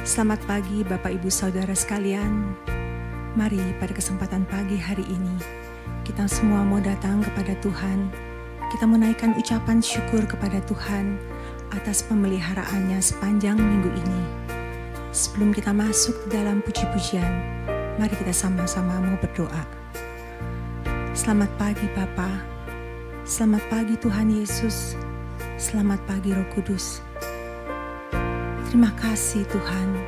Selamat pagi Bapak Ibu Saudara sekalian. Mari pada kesempatan pagi hari ini kita semua mau datang kepada Tuhan. Kita menaikkan ucapan syukur kepada Tuhan atas pemeliharaannya sepanjang minggu ini. Sebelum kita masuk ke dalam puji-pujian, mari kita sama-sama mau berdoa. Selamat pagi Bapa. Selamat pagi Tuhan Yesus. Selamat pagi Roh Kudus. Terima kasih Tuhan,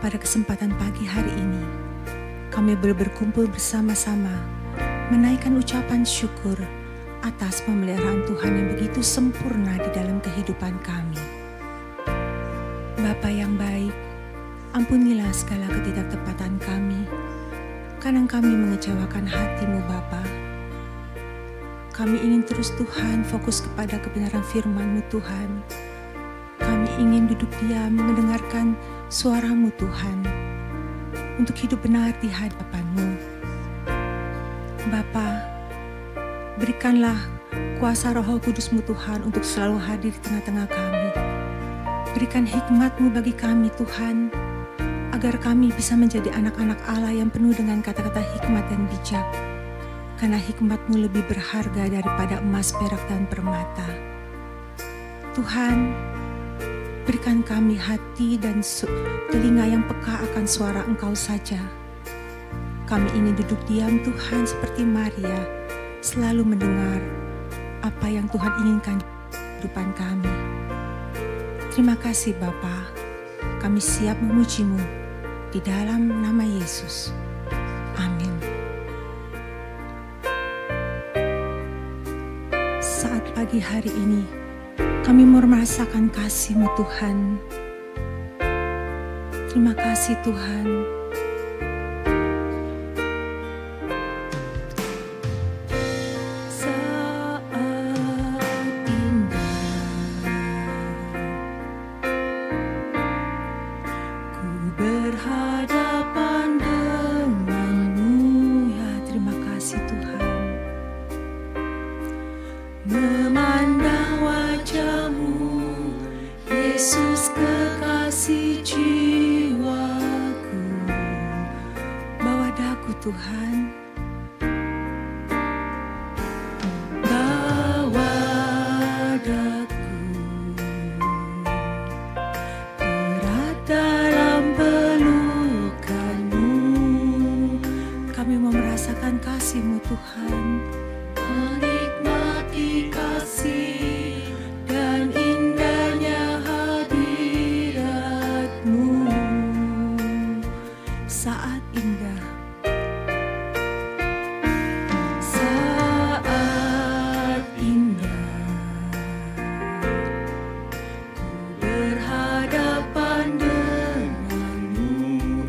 pada kesempatan pagi hari ini kami boleh berkumpul bersama-sama menaikkan ucapan syukur atas pemeliharaan Tuhan yang begitu sempurna di dalam kehidupan kami. Bapa yang baik, ampunilah segala ketidaktepatan kami. Kadang kami mengecewakan hati-Mu Bapa. Kami ingin terus Tuhan fokus kepada kebenaran firman-Mu Tuhan. Kami ingin duduk diam mendengarkan suara-Mu Tuhan, untuk hidup benar di hadapan-Mu. Bapa, berikanlah kuasa Roh Kudus-Mu Tuhan untuk selalu hadir di tengah-tengah kami. Berikan hikmat-Mu bagi kami Tuhan, agar kami bisa menjadi anak-anak Allah yang penuh dengan kata-kata hikmat dan bijak. Karena hikmat-Mu lebih berharga daripada emas, perak, dan permata. Tuhan, berikan kami hati dan telinga yang peka akan suara Engkau saja. Kami ingin duduk diam Tuhan seperti Maria, selalu mendengar apa yang Tuhan inginkan di kehidupan kami. Terima kasih Bapa, kami siap memuji-Mu di dalam nama Yesus. Amin. Saat pagi hari ini, kami mau merasakan kasih-Mu Tuhan. Terima kasih Tuhan. Saat indah ku berhadapan dengan-Mu, ya terima kasih Tuhan. Memandang wajah-Mu, Yesus kekasih jiwaku. Bawa daku Tuhan, bawa daku erat dalam pelukan-Mu. Kami mau merasakan kasih-Mu Tuhan, menikmati kasih dan indahnya hadirat-Mu. Saat indah, saat indah ku berhadapan dengan-Mu.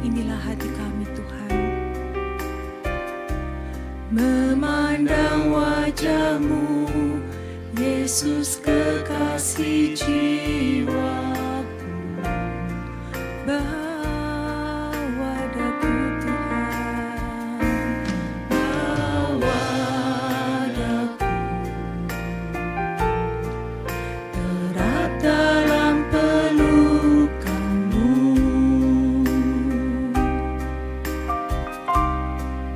Inilah hati kami Tuhan, memandang wajah-Mu, Yesus kekasih jiwaku. Bawa daku Tuhan, bawa daku erat dalam pelukan-Mu.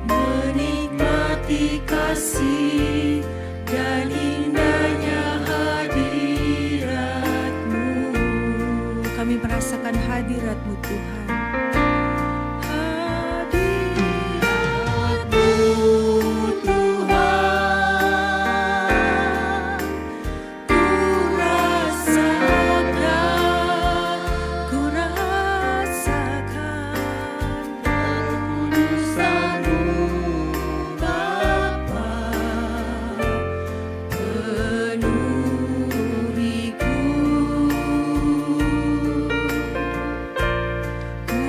Menikmati kasih dan indahnya hadirat-Mu. Kami merasakan hadirat-Mu Tuhan. Hadirat-Mu Tuhan, ku rasakan kekudusan-Mu Bapa, penuhiku. Ku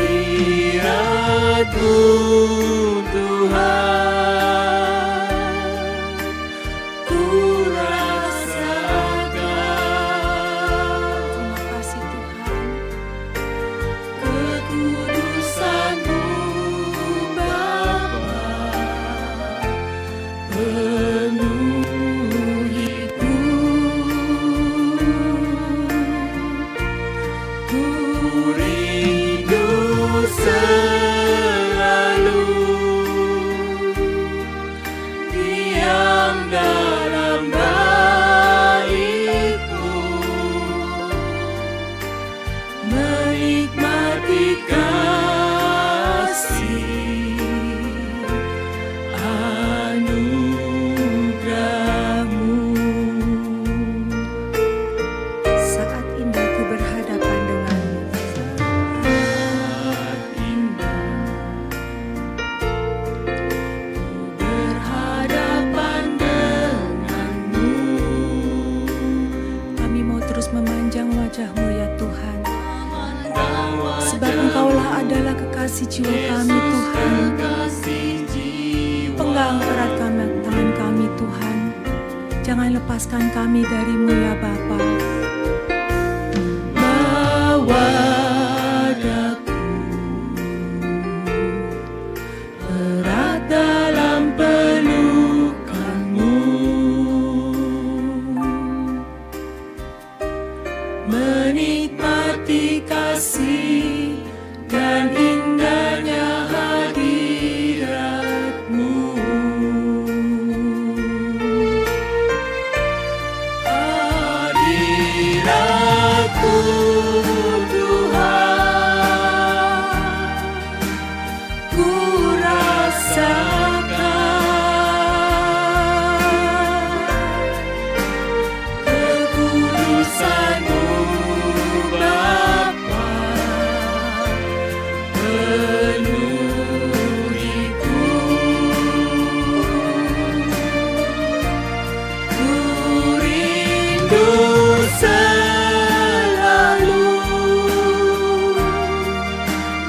hadirat-Mu Tuhan, ku rasakan. Terima kasih Tuhan. Kekudusan-Mu Bapa penuhiku, ku rindu selalu diam dalam bait-Mu, menikmati kasih anugerah-Mu. Saat indah ku berhadapan denganmu. Saat indah ku berhadapan denganmu, Kami mau terus memanjang wajah-Mu ya Tuhan. Sebab Engkaulah adalah kekasih jiwa kami Tuhan. kasih jiwa. Pegang erat tangan kami Tuhan. Jangan lepaskan kami dari-Mu ya Bapa. Bawa daku erat dalam pelukan-Mu, menikmati kasih dan indahnya hadirat-Mu. Hadirat-Mu Tuhan, ku rasakan. Kekudusan-Mu Bapa penuhiku, ku rindu selalu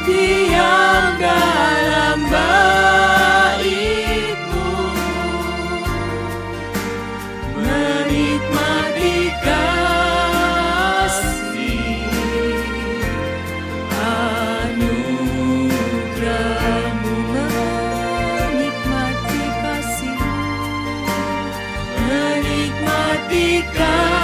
diam dalam bait-Mu, menikmati kasih anugerah-Mu, Menikmati kasih, menikmati kasih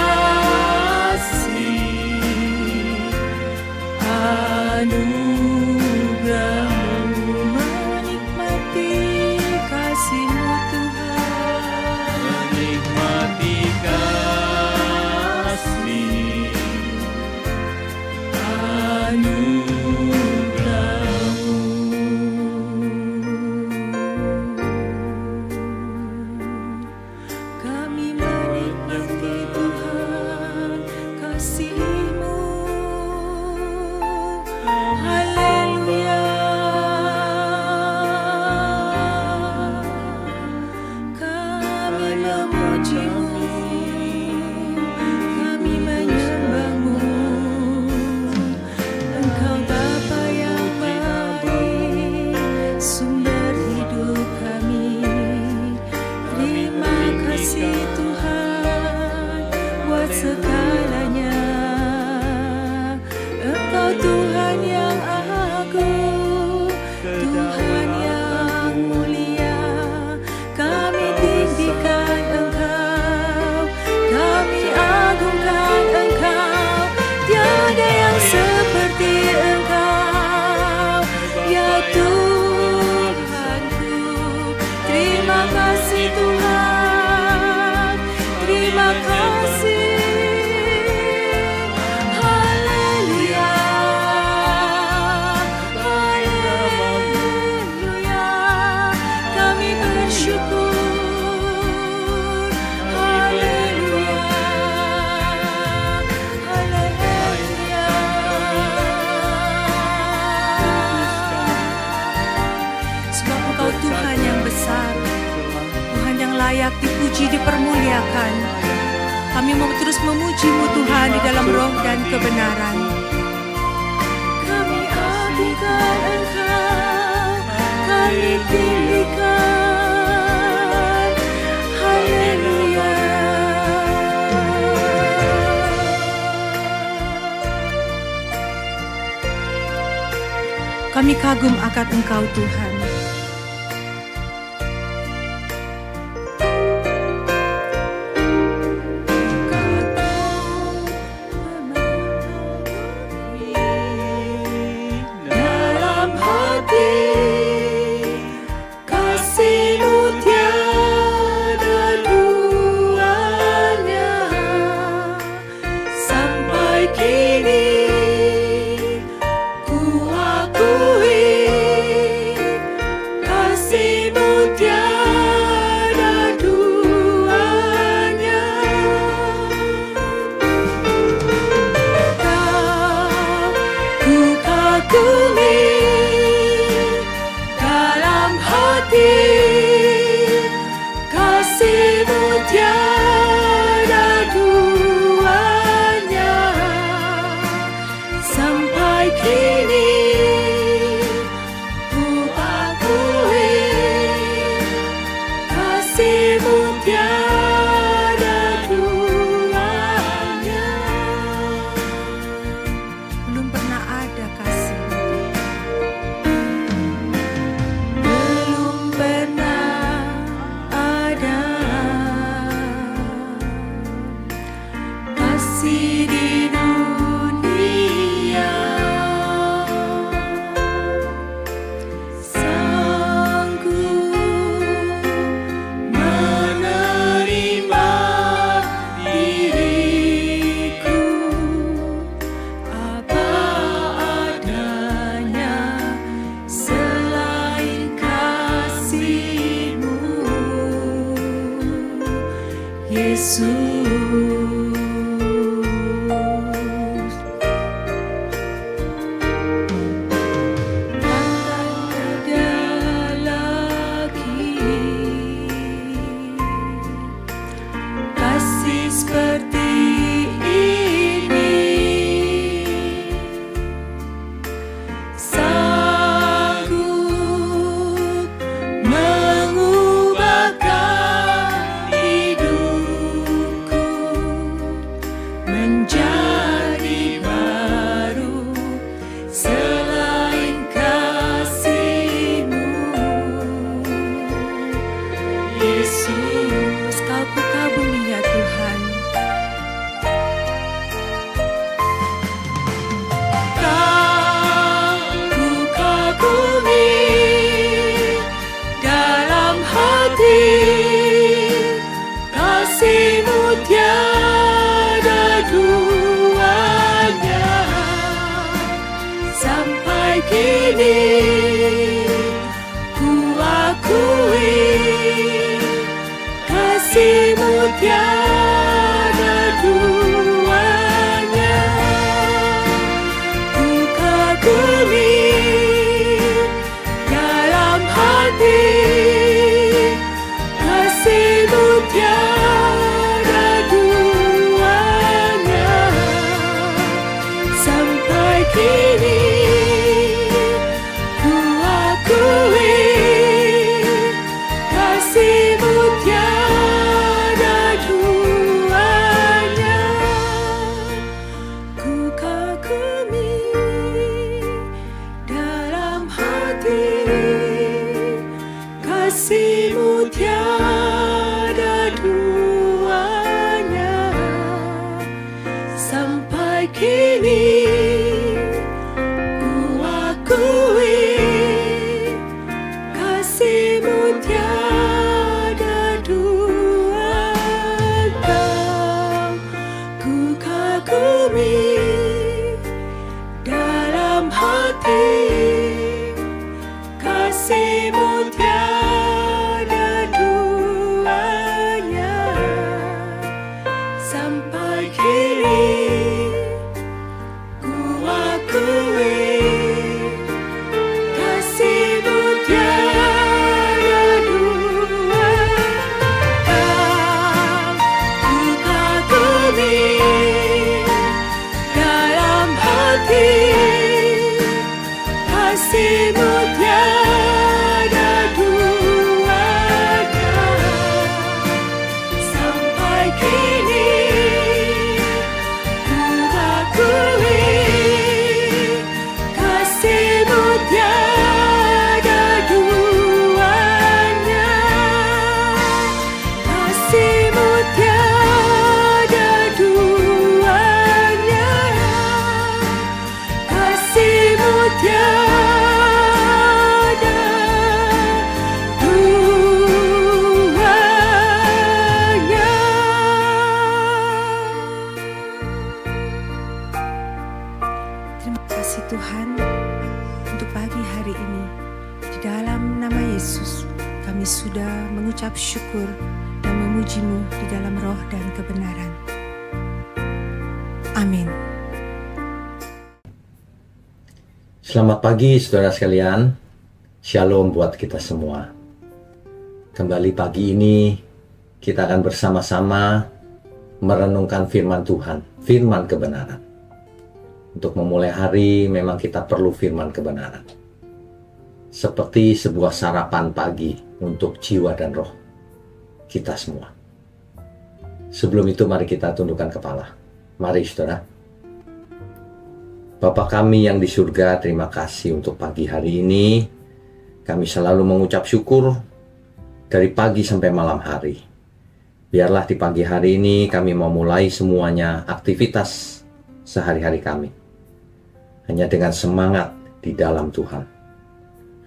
anugerah-Mu, menikmati kasih-Mu Tuhan. menikmati kasih anugerah-Mu. Kami menikmati Tuhan kasih-Mu. Haleluya. Kami memuji-Mu, kami menyembah-Mu. Engkau Bapa yang baik, sumber hidup kami. Terima kasih Tuhan buat segalanya. Engkau Tuhan yang agung, Tuhan yang mulia. Kami tinggikan Engkau, kami agungkan Engkau. Tiada yang seperti Engkau, ya Tuhanku. Terima kasih Tuhan, terima kasih. Haleluya, haleluya. Kami bersyukur. Haleluya, haleluya. Sebab Engkau Tuhan yang besar, Tuhan yang layak dipuji, dipermuliakan. Kami mau terus memuji-Mu Tuhan di dalam roh dan kebenaran. Kami agungkan Kami kagum akan Engkau Tuhan. Dalam hati kasih-Mu tiada duanya, sampai kini ku akui kasih-Mu tiada duanya. Ku kagumi dalam hati kasih-Mu tiada duanya, sampai kini ku akui kasih-Mu tiada duanya. Belum pernah ada kasih. Belum pernah ada kasih di dunia sanggup menerima diriku apa adanya, selain kasih-Mu, Yesus. Takkan ada lagi kasih seperti ini, sanggup mengubahkan hidupku menjadi baru, selain kasih-Mu, Yesus. Kau ku kagumi ya Tuhan. Ku kagumi dalam hati kasih-Mu tiada duanya, sampai kini ku akui kasih-Mu tiada duanya. Ku kagumi dalam hati kasih-Mu tiada duanya, sampai kini ku akui kasih-Mu tiada duanya. Ku kagumi dalam hati kasih-Mu tiada duanya, sampai kini ku akui kasih-Mu tiada duanya. Ku kagumi dalam hati kasih-Mu tiada duanya, sampai kini ku akui kasih-Mu tiada duanya. Ku kagumi dalam hati kasih-Mu tiada duanya, sampai kini ku akui kasih-Mu tiada tiada duanya. Terima kasih Tuhan untuk pagi hari ini. Di dalam nama Yesus kami sudah mengucap syukur dan memuji-Mu di dalam roh dan kebenaran. Amin. Selamat pagi saudara sekalian. Shalom buat kita semua. Kembali pagi ini kita akan bersama-sama merenungkan firman Tuhan, firman kebenaran. Untuk memulai hari memang kita perlu firman kebenaran. Seperti sebuah sarapan pagi untuk jiwa dan roh kita semua. Sebelum itu mari kita tundukkan kepala. Mari saudara. Bapa kami yang di surga, terima kasih untuk pagi hari ini. Kami selalu mengucap syukur dari pagi sampai malam hari. Biarlah di pagi hari ini kami memulai semuanya aktivitas sehari-hari kami. Hanya dengan semangat di dalam Tuhan.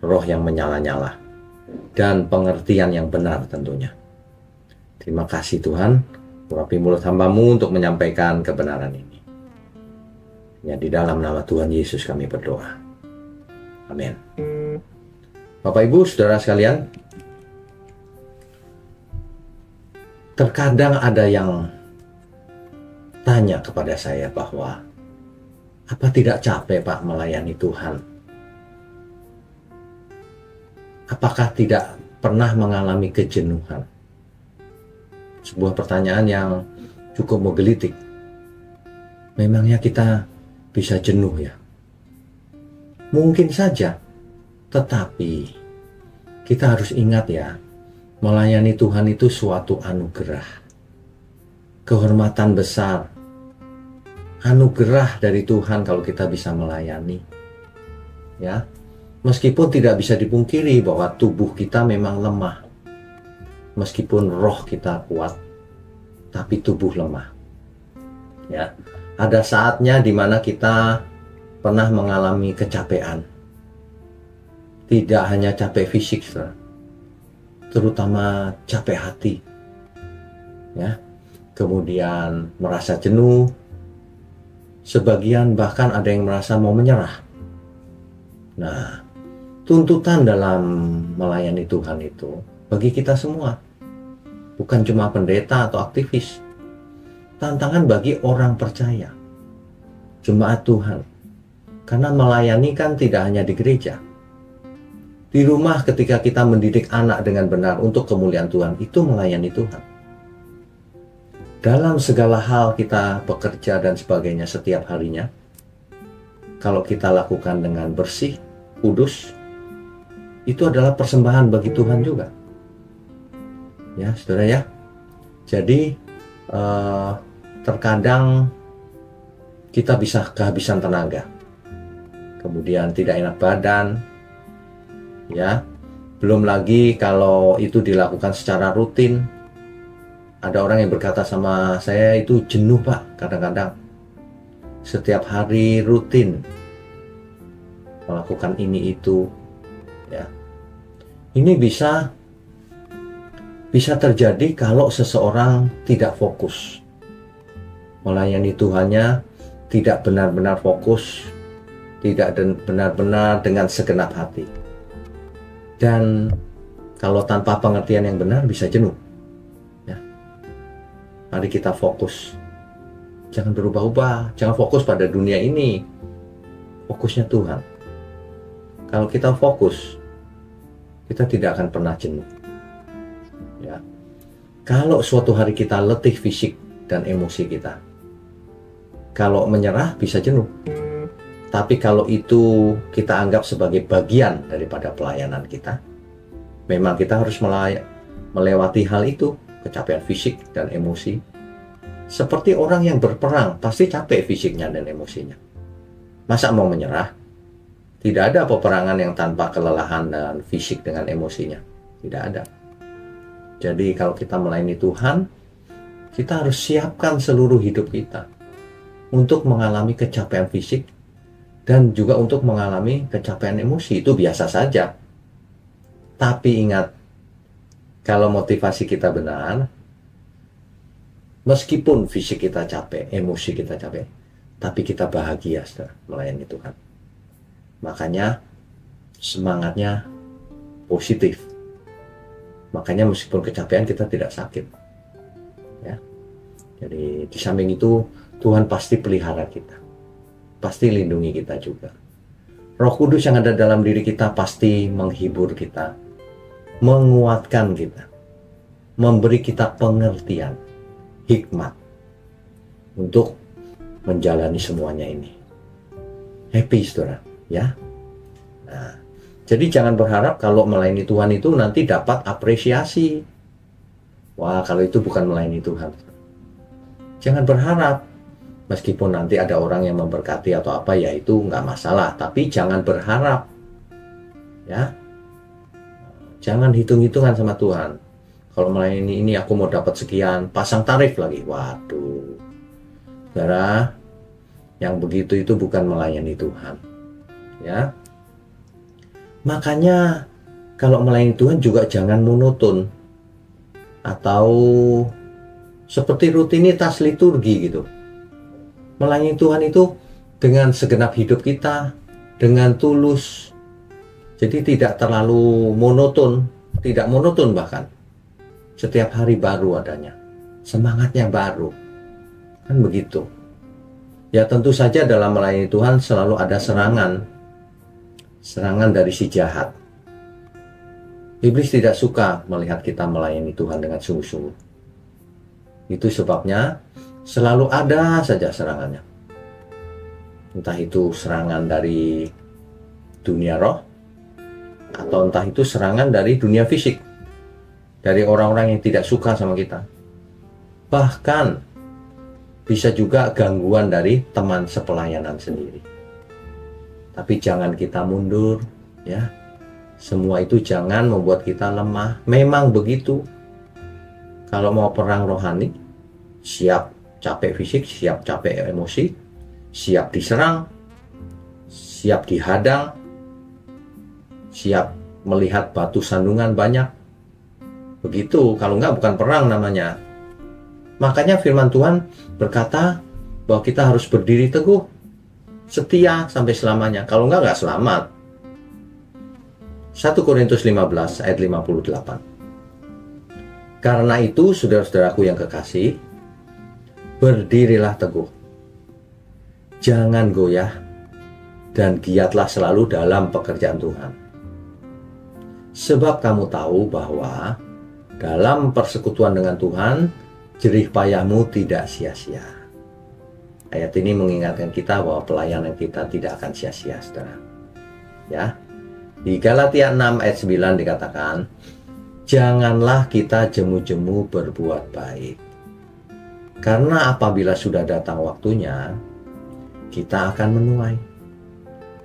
Roh yang menyala-nyala. Dan pengertian yang benar tentunya. Terima kasih Tuhan. Urapi mulut hamba-Mu untuk menyampaikan kebenaran ini. Ya, di dalam nama Tuhan Yesus kami berdoa. Amin. Bapak Ibu, saudara sekalian, terkadang ada yang tanya kepada saya bahwa, apa tidak capek Pak melayani Tuhan? Apakah tidak pernah mengalami kejenuhan? Sebuah pertanyaan yang cukup menggelitik. Memangnya kita bisa jenuh ya? Mungkin saja, tetapi kita harus ingat ya, melayani Tuhan itu suatu anugerah, kehormatan besar, anugerah dari Tuhan kalau kita bisa melayani. Ya, meskipun tidak bisa dipungkiri bahwa tubuh kita memang lemah, meskipun roh kita kuat, tapi tubuh lemah. Ya, ada saatnya di mana kita pernah mengalami kecapean. Tidak hanya capek fisik, saudara, terutama capek hati. Ya, kemudian merasa jenuh. Sebagian bahkan ada yang merasa mau menyerah. Nah, tuntutan dalam melayani Tuhan itu bagi kita semua. Bukan cuma pendeta atau aktivis. Tantangan bagi orang percaya. Jemaat Tuhan. Karena melayani kan tidak hanya di gereja. Di rumah ketika kita mendidik anak dengan benar untuk kemuliaan Tuhan, itu melayani Tuhan. Dalam segala hal kita bekerja dan sebagainya setiap harinya, kalau kita lakukan dengan bersih, kudus, itu adalah persembahan bagi Tuhan juga. Ya, saudara ya. Jadi terkadang kita bisa kehabisan tenaga, kemudian tidak enak badan, ya. Belum lagi kalau itu dilakukan secara rutin. Ada orang yang berkata sama saya, itu jenuh Pak, kadang-kadang setiap hari rutin melakukan ini itu, ya. Ini bisa terjadi kalau seseorang tidak fokus melayani Tuhannya, tidak benar-benar fokus, tidak benar-benar dengan segenap hati. Dan kalau tanpa pengertian yang benar bisa jenuh. Ya. Mari kita fokus. Jangan berubah-ubah, jangan fokus pada dunia ini. Fokusnya Tuhan. Kalau kita fokus, kita tidak akan pernah jenuh. Ya. Kalau suatu hari kita letih fisik dan emosi kita, kalau menyerah bisa jenuh. Tapi kalau itu kita anggap sebagai bagian daripada pelayanan kita, memang kita harus melewati hal itu, kecapean fisik dan emosi. Seperti orang yang berperang, pasti capek fisiknya dan emosinya. Masa mau menyerah? Tidak ada peperangan yang tanpa kelelahan dan fisik dengan emosinya. Tidak ada. Jadi kalau kita melayani Tuhan, kita harus siapkan seluruh hidup kita untuk mengalami kecapean fisik dan juga untuk mengalami kecapean emosi. Itu biasa saja. Tapi ingat, kalau motivasi kita benar, meskipun fisik kita capek, emosi kita capek, tapi kita bahagia setelah melayani Tuhan. Makanya semangatnya positif. Makanya meskipun kecapean kita tidak sakit. Ya. Jadi di samping itu Tuhan pasti pelihara kita. Pasti lindungi kita juga. Roh Kudus yang ada dalam diri kita pasti menghibur kita, menguatkan kita, memberi kita pengertian, hikmat untuk menjalani semuanya ini. Happy, saudara, ya. Nah, jadi jangan berharap kalau melayani Tuhan itu nanti dapat apresiasi. Wah, kalau itu bukan melayani Tuhan. Jangan berharap. Meskipun nanti ada orang yang memberkati atau apa, ya itu nggak masalah. Tapi jangan berharap. Ya. Jangan hitung-hitungan sama Tuhan. Kalau melayani ini aku mau dapat sekian, pasang tarif lagi. Waduh. Saudara, yang begitu itu bukan melayani Tuhan. Ya. Makanya kalau melayani Tuhan juga jangan monoton. Atau seperti rutinitas liturgi gitu. Melayani Tuhan itu dengan segenap hidup kita, dengan tulus. Jadi tidak terlalu monoton, tidak monoton bahkan. Setiap hari baru adanya. Semangatnya baru. Kan begitu. Ya tentu saja dalam melayani Tuhan selalu ada serangan. Serangan dari si jahat. Iblis tidak suka melihat kita melayani Tuhan dengan sungguh-sungguh. Itu sebabnya selalu ada saja serangannya. Entah itu serangan dari dunia roh, atau entah itu serangan dari dunia fisik. Dari orang-orang yang tidak suka sama kita. Bahkan bisa juga gangguan dari teman sepelayanan sendiri. Tapi jangan kita mundur, ya. Semua itu jangan membuat kita lemah. Memang begitu. Kalau mau perang rohani, siap capek fisik, siap capek emosi, siap diserang, siap dihadang, siap melihat batu sandungan banyak. Begitu, kalau enggak bukan perang namanya. Makanya firman Tuhan berkata bahwa kita harus berdiri teguh, setia sampai selamanya. Kalau enggak selamat. 1 Korintus 15 ayat 58. Karena itu, saudara-saudaraku yang kekasih, berdirilah teguh, jangan goyah, dan giatlah selalu dalam pekerjaan Tuhan. Sebab kamu tahu bahwa dalam persekutuan dengan Tuhan, jerih payahmu tidak sia-sia. Ayat ini mengingatkan kita bahwa pelayanan kita tidak akan sia-sia, saudara. Ya, di Galatia 6 ayat 9 dikatakan, janganlah kita jemu-jemu berbuat baik. Karena apabila sudah datang waktunya, kita akan menuai.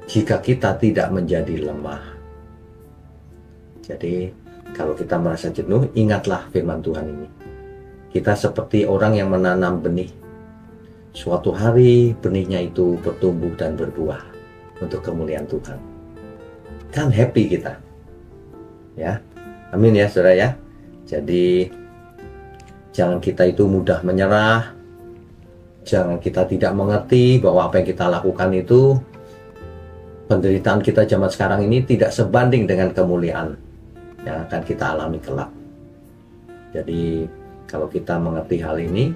Jika kita tidak menjadi lemah. Jadi, kalau kita merasa jenuh, ingatlah firman Tuhan ini. Kita seperti orang yang menanam benih. Suatu hari benihnya itu bertumbuh dan berbuah untuk kemuliaan Tuhan. Kan happy kita. Ya. Amin ya, saudara ya. Jadi jangan kita itu mudah menyerah. Jangan kita tidak mengerti bahwa apa yang kita lakukan itu, penderitaan kita zaman sekarang ini tidak sebanding dengan kemuliaan yang akan kita alami kelak. Jadi kalau kita mengerti hal ini,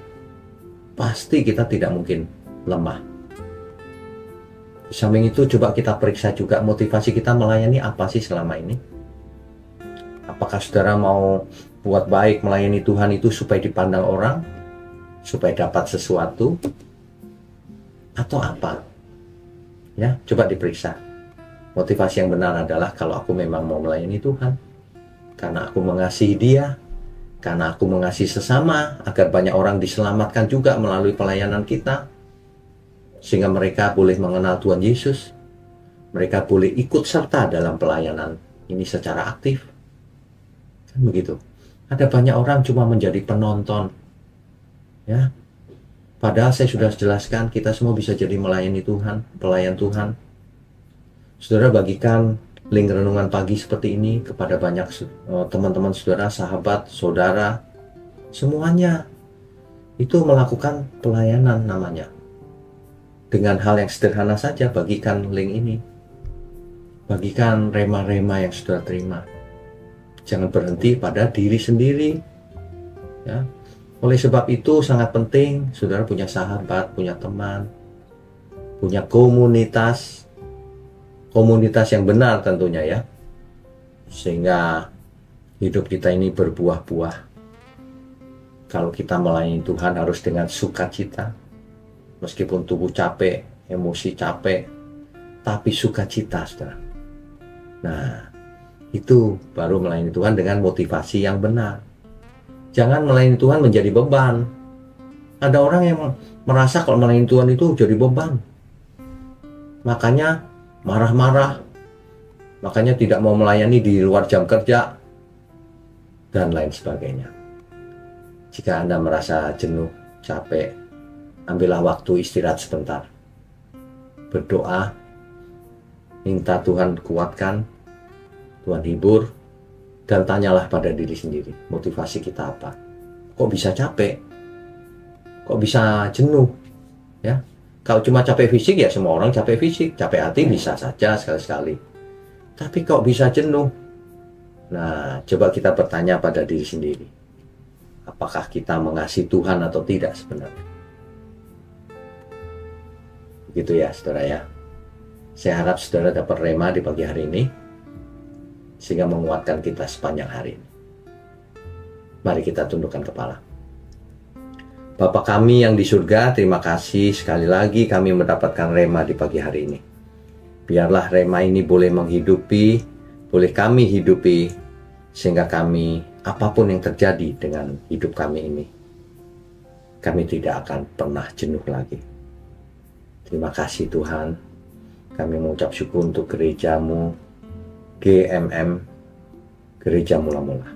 pasti kita tidak mungkin lemah. Di samping itu coba kita periksa juga motivasi kita melayani apa sih selama ini. Apakah saudara mau buat baik melayani Tuhan itu supaya dipandang orang, supaya dapat sesuatu, atau apa? Ya, coba diperiksa. Motivasi yang benar adalah kalau aku memang mau melayani Tuhan, karena aku mengasihi Dia, karena aku mengasihi sesama, agar banyak orang diselamatkan juga melalui pelayanan kita, sehingga mereka boleh mengenal Tuhan Yesus, mereka boleh ikut serta dalam pelayanan ini secara aktif. Kan begitu. Ada banyak orang cuma menjadi penonton. Ya. Padahal saya sudah jelaskan kita semua bisa jadi melayani Tuhan, pelayan Tuhan. Saudara bagikan link renungan pagi seperti ini kepada banyak teman-teman saudara, sahabat, saudara, semuanya. Itu melakukan pelayanan namanya. Dengan hal yang sederhana saja, bagikan link ini. Bagikan rema-rema yang saudara terima. Jangan berhenti pada diri sendiri. Ya. Oleh sebab itu sangat penting saudara punya sahabat, punya teman, punya komunitas yang benar tentunya ya. Sehingga hidup kita ini berbuah-buah. Kalau kita melayani Tuhan harus dengan sukacita. Meskipun tubuh capek, emosi capek, tapi sukacita, saudara. Nah, itu baru melayani Tuhan dengan motivasi yang benar. Jangan melayani Tuhan menjadi beban. Ada orang yang merasa kalau melayani Tuhan itu jadi beban. Makanya marah-marah. Makanya tidak mau melayani di luar jam kerja. Dan lain sebagainya. Jika Anda merasa jenuh, capek, ambillah waktu istirahat sebentar. Berdoa, minta Tuhan kuatkan, Tuhan hibur, dan tanyalah pada diri sendiri, motivasi kita apa? Kok bisa capek? Kok bisa jenuh? Ya, kalau cuma capek fisik ya semua orang capek fisik, capek hati bisa saja sekali-sekali. Tapi kok bisa jenuh? Nah, coba kita bertanya pada diri sendiri. Apakah kita mengasihi Tuhan atau tidak sebenarnya? Begitu ya saudara ya. Saya harap saudara dapat rema di pagi hari ini, sehingga menguatkan kita sepanjang hari ini. Mari kita tundukkan kepala. Bapa kami yang di surga, terima kasih sekali lagi kami mendapatkan rema di pagi hari ini. Biarlah rema ini boleh menghidupi, boleh kami hidupi, sehingga kami, apapun yang terjadi dengan hidup kami ini, kami tidak akan pernah jenuh lagi. Terima kasih Tuhan. Kami mengucap syukur untuk gerejamu, GMM, Gereja Mula-Mula.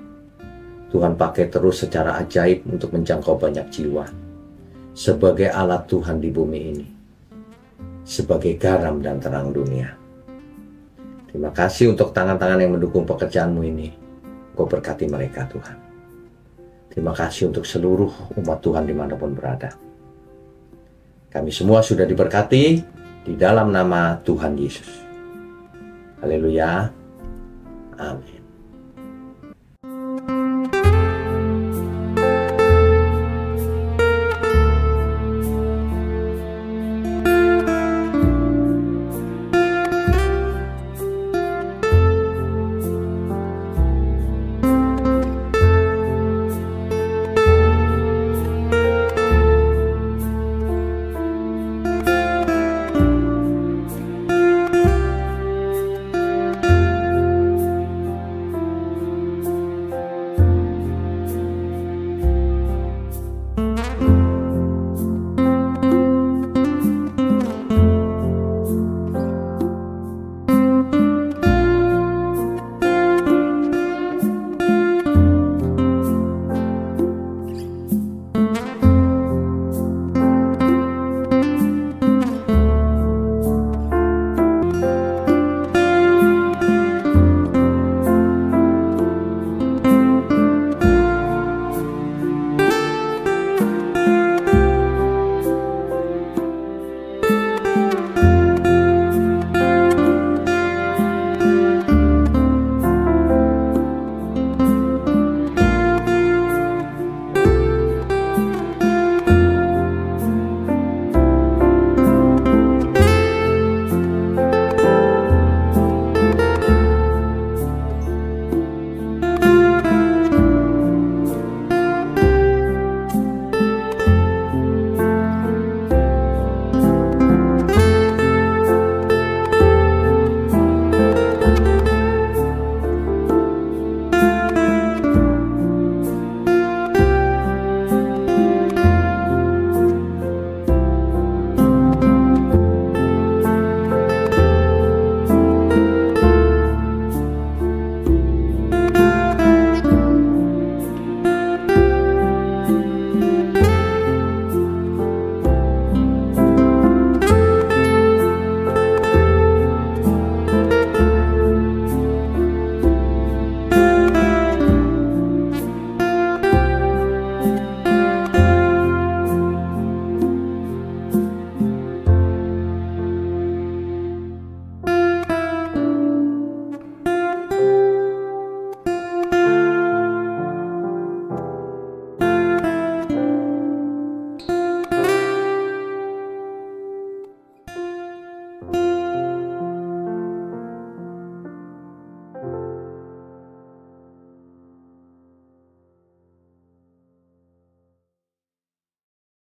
Tuhan pakai terus secara ajaib untuk menjangkau banyak jiwa. Sebagai alat Tuhan di bumi ini. Sebagai garam dan terang dunia. Terima kasih untuk tangan-tangan yang mendukung pekerjaanmu ini. Kau berkati mereka Tuhan. Terima kasih untuk seluruh umat Tuhan dimanapun berada. Kami semua sudah diberkati di dalam nama Tuhan Yesus. Haleluya. Amin.